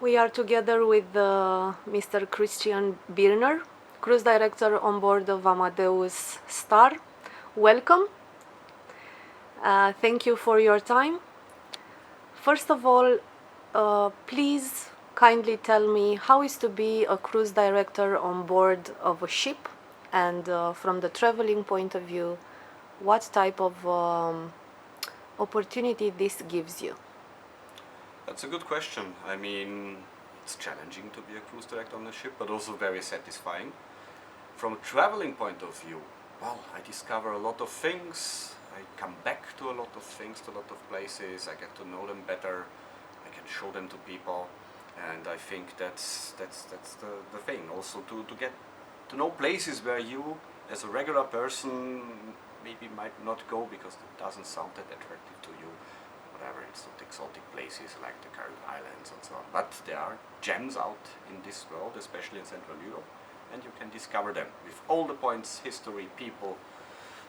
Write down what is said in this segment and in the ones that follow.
We are together with Mr. Christian Birner, cruise director on board of Amadeus STAR. Welcome. Thank you for your time. First of all, please kindly tell me how is to be a cruise director on board of a ship, and from the traveling point of view, what type of opportunity this gives you? That's a good question. I mean, it's challenging to be a cruise director on a ship, but also very satisfying. From a traveling point of view, well, I discover a lot of things. I come back to a lot of things, to a lot of places. I get to know them better. I can show them to people, and I think that's the thing. Also to get to know places where you, as a regular person, maybe might not go because it doesn't sound that attractive to you. Whatever, it's not exotic places like the Caribbean Islands and so on. But there are gems out in this world, especially in Central Europe, and you can discover them with all the points, history, people,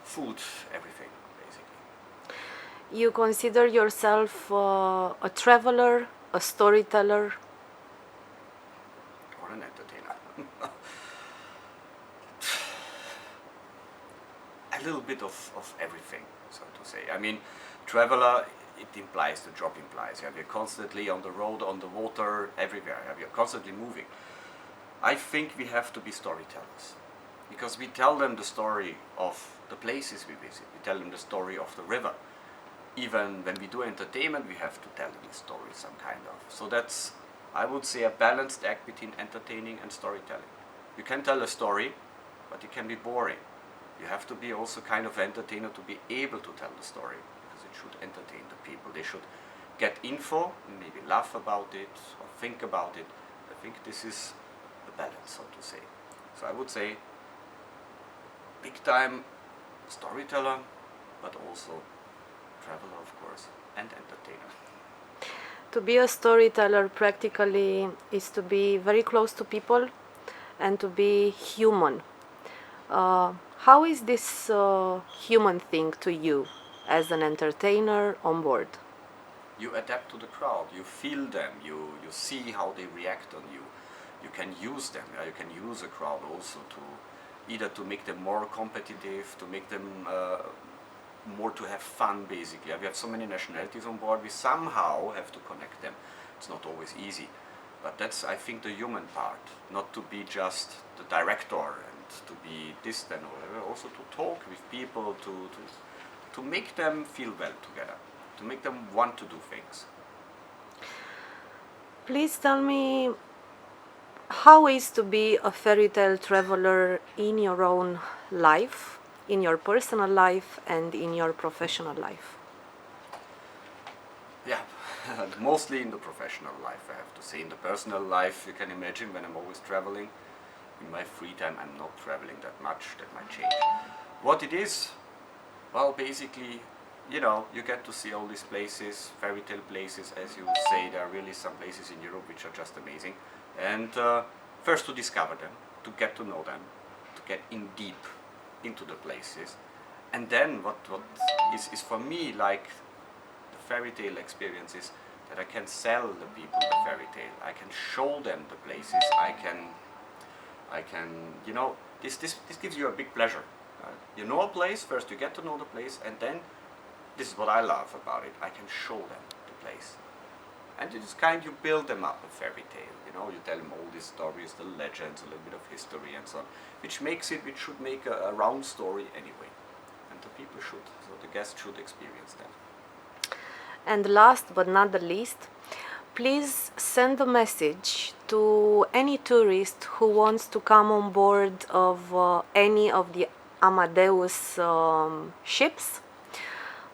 food, everything, basically. You consider yourself a traveler, a storyteller? Or an entertainer. A little bit of everything, so to say. I mean, traveler, it implies, the job implies. Yeah, we're constantly on the road, on the water, everywhere. Yeah, we're constantly moving. I think we have to be storytellers, because we tell them the story of the places we visit. We tell them the story of the river. Even when we do entertainment, we have to tell them the story, some kind of. So that's, I would say, a balanced act between entertaining and storytelling. You can tell a story, but it can be boring. You have to be also kind of entertainer to be able to tell the story, because it should entertain the people. They should get info, maybe laugh about it, or think about it. I think this is the balance, so to say. So I would say, big time storyteller, but also traveler, of course, and entertainer. To be a storyteller practically is to be very close to people and to be human. How is this human thing to you as an entertainer on board? You adapt to the crowd, you feel them, you see how they react on you. You can use them, you can use a crowd also to either to make them more competitive, to make them more to have fun, basically. We have so many nationalities on board, we somehow have to connect them. It's not always easy, but that's, I think, the human part. Not to be just the director and to be distant or whatever, also to talk with people, to make them feel well together, to make them want to do things. Please tell me, how is to be a fairytale traveler in your own life, in your personal life and in your professional life? Yeah, mostly in the professional life, I have to say. In the personal life, you can imagine when I'm always traveling, in my free time I'm not traveling that much, that might change. What it is, well, basically, you know, you get to see all these places, fairy tale places, as you say. There are really some places in Europe which are just amazing. And first to discover them, to get to know them, to get in deep into the places. And then what is for me like the fairy tale experience is that I can sell the people the fairy tale. I can show them the places. I can, you know, this gives you a big pleasure. You know a place, first you get to know the place, and then, this is what I love about it, I can show them the place. And it is kind, you build them up a fairy tale, you know, you tell them all these stories, the legends, a little bit of history and so on, which should make a round story anyway. And the people should, so the guests should experience that. And last but not the least, please send a message to any tourist who wants to come on board of any of the Amadeus ships,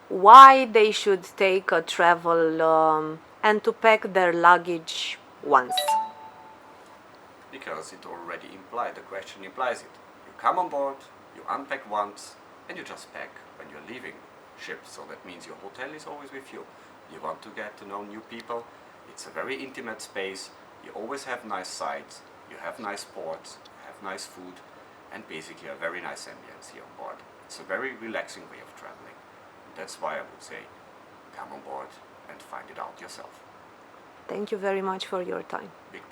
why they should take a travel and to pack their luggage once. Because it already implies, the question implies it. You come on board, you unpack once, and you just pack when you're leaving ship. So that means your hotel is always with you. You want to get to know new people. It's a very intimate space. You always have nice sights. You have nice ports. You have nice food. And basically a very nice ambience here on board. It's a very relaxing way of traveling. And that's why I would say, come on board and find it out yourself. Thank you very much for your time. Big